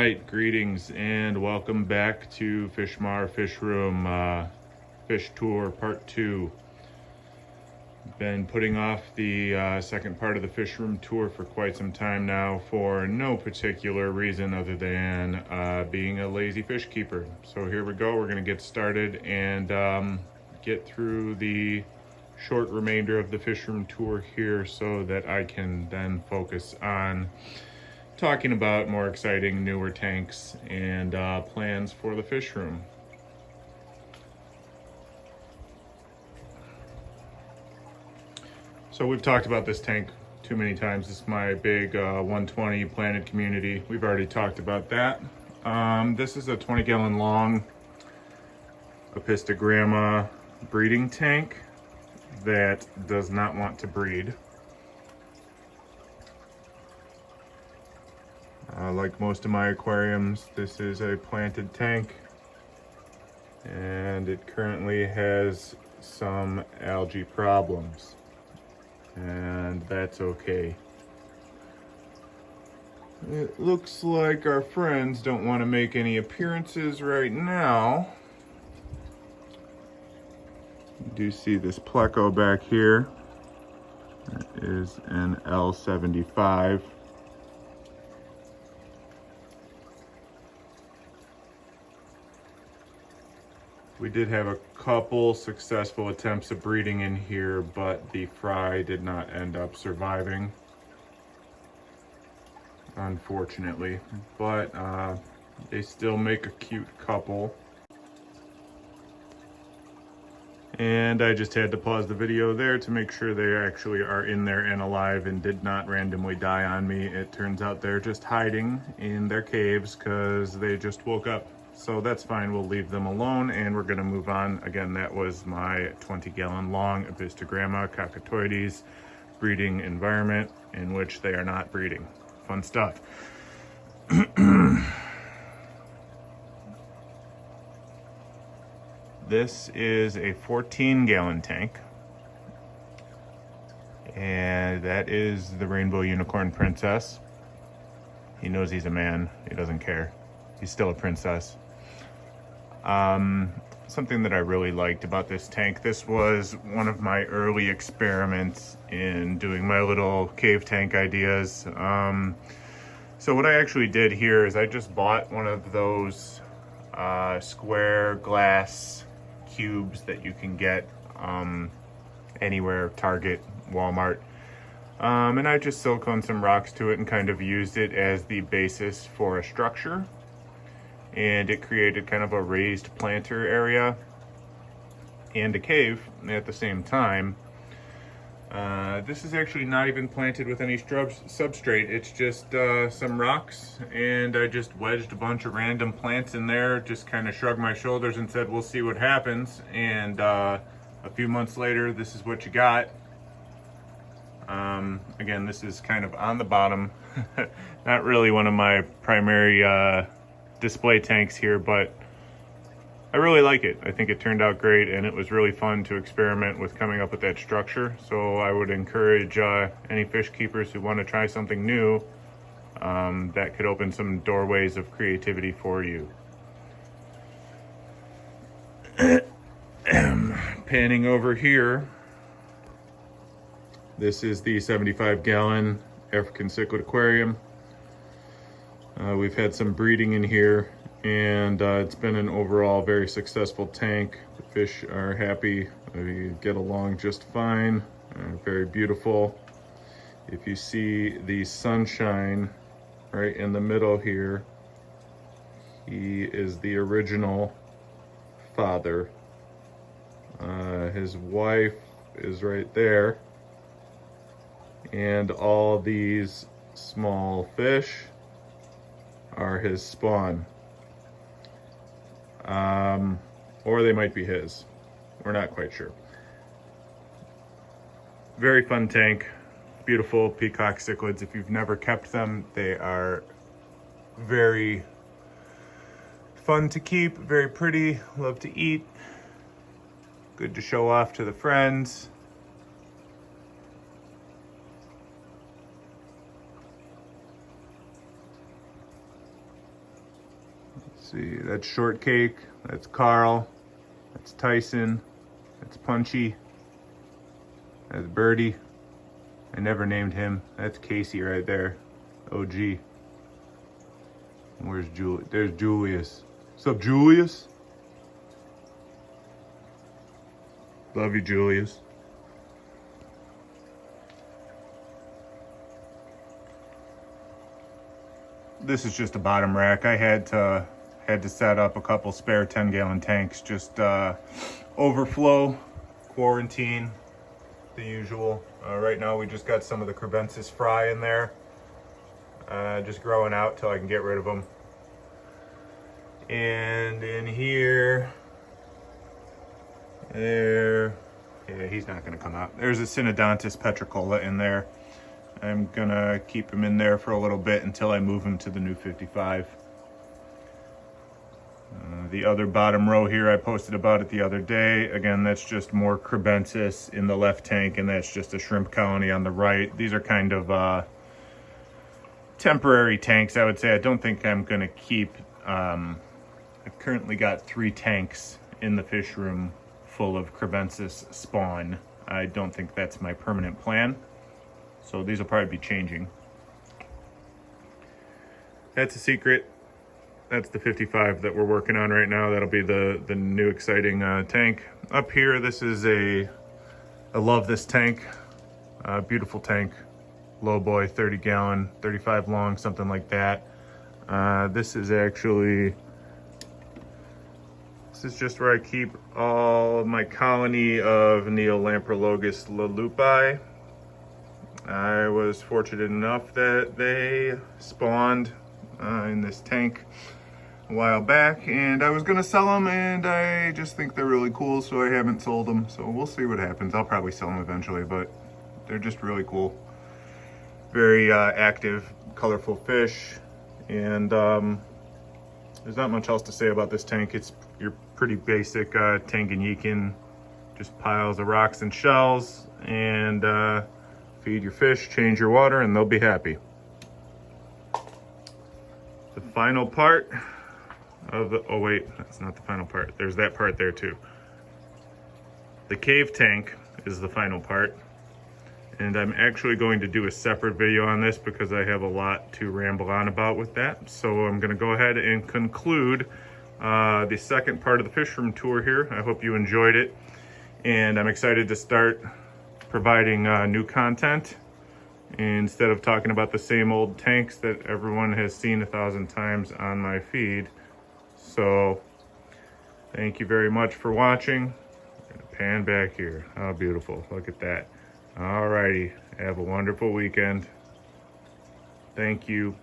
right, greetings and welcome back to Fishroom Fish Tour Part 2. Been putting off the second part of the Fishroom Tour for quite some time now for no particular reason other than being a lazy fish keeper. So here we go, we're going to get started and get through the short remainder of the Fishroom Tour here so that I can then focus on talking about more exciting, newer tanks and plans for the fish room. So we've talked about this tank too many times. This is my big 120 planted community. We've already talked about that. This is a 20-gallon long Apistogramma breeding tank that does not want to breed. Like most of my aquariums, this is a planted tank and it currently has some algae problems, and that's okay. It looks like our friends don't want to make any appearances right now. You do see this pleco back here. That is an L75. We did have a couple successful attempts of breeding in here, but the fry did not end up surviving, unfortunately. But they still make a cute couple. And I just had to pause the video there to make sure they actually are in there and alive and did not randomly die on me. It turns out they're just hiding in their caves because they just woke up. So that's fine, we'll leave them alone and we're gonna move on. Again, that was my 20-gallon long Apistogramma cockatoides breeding environment in which they are not breeding. Fun stuff. This is a 14-gallon tank. And that is the Rainbow Unicorn Princess. He knows he's a man, he doesn't care. He's still a princess. Something that I really liked about this tank, this was one of my early experiments in doing my little cave tank ideas. So what I actually did here is I just bought one of those square glass cubes that you can get anywhere, Target, Walmart. And I just siliconed some rocks to it and kind of used it as the basis for a structure. And it created kind of a raised planter area and a cave at the same time. This is actually not even planted with any substrate. It's just some rocks, and I just wedged a bunch of random plants in there, just kind of shrugged my shoulders and said, we'll see what happens. And a few months later, this is what you got. Again, this is kind of on the bottom. Not really one of my primary display tanks here, but I really like it. I think it turned out great, and it was really fun to experiment with coming up with that structure. So I would encourage any fish keepers who want to try something new, that could open some doorways of creativity for you. Panning over here, this is the 75-gallon African cichlid aquarium. We've had some breeding in here, and it's been an overall very successful tank. The fish are happy, they get along just fine, very beautiful. If you see the sunshine right in the middle here, he is the original father. His wife is right there, and all these small fish are his spawn. Or they might be his. We're not quite sure. Very fun tank. Beautiful peacock cichlids. If you've never kept them, they are very fun to keep, very pretty, love to eat, good to show off to the friends. See, that's Shortcake, that's Carl, that's Tyson, that's Punchy, that's Birdie. I never named him. That's Casey right there, OG. Where's Julius? There's Julius. What's up, Julius? Love you, Julius. This is just a bottom rack. I had to set up a couple spare 10-gallon tanks, just overflow, quarantine, the usual. Right now we just got some of the crebensis fry in there, just growing out till I can get rid of them. And in here, yeah, he's not gonna come out. There's a Synodontis petricola in there. I'm gonna keep him in there for a little bit until I move him to the new 55. The other bottom row here, I posted about it the other day. Again, that's just more crebensis in the left tank, and that's just a shrimp colony on the right. These are kind of temporary tanks, I would say. I don't think I'm gonna keep, I've currently got 3 tanks in the fish room full of crebensis spawn. I don't think that's my permanent plan. So these will probably be changing. That's a secret. That's the 55 that we're working on right now. That'll be the new exciting tank. Up here, this is I love this tank. Beautiful tank. Low boy, 30 gallon, 35 long, something like that. This is just where I keep all of my colony of Neolamprologus loopies. I was fortunate enough that they spawned in this tank a while back, and I was gonna sell them, and I just think they're really cool, so I haven't sold them. So we'll see what happens. I'll probably sell them eventually, but they're just really cool. Very active, colorful fish, and there's not much else to say about this tank. It's your pretty basic tanganyikan, just piles of rocks and shells, and feed your fish, change your water, and they'll be happy. The final part of the, oh wait, that's not the final part. There's that part there too. The cave tank is the final part. And I'm actually going to do a separate video on this because I have a lot to ramble on about with that. So I'm gonna go ahead and conclude the second part of the Fishroom Tour here. I hope you enjoyed it. And I'm excited to start providing new content instead of talking about the same old tanks that everyone has seen 1,000 times on my feed. So thank you very much for watching. I'm gonna pan back here. How beautiful, look at that. Alrighty, have a wonderful weekend. Thank you.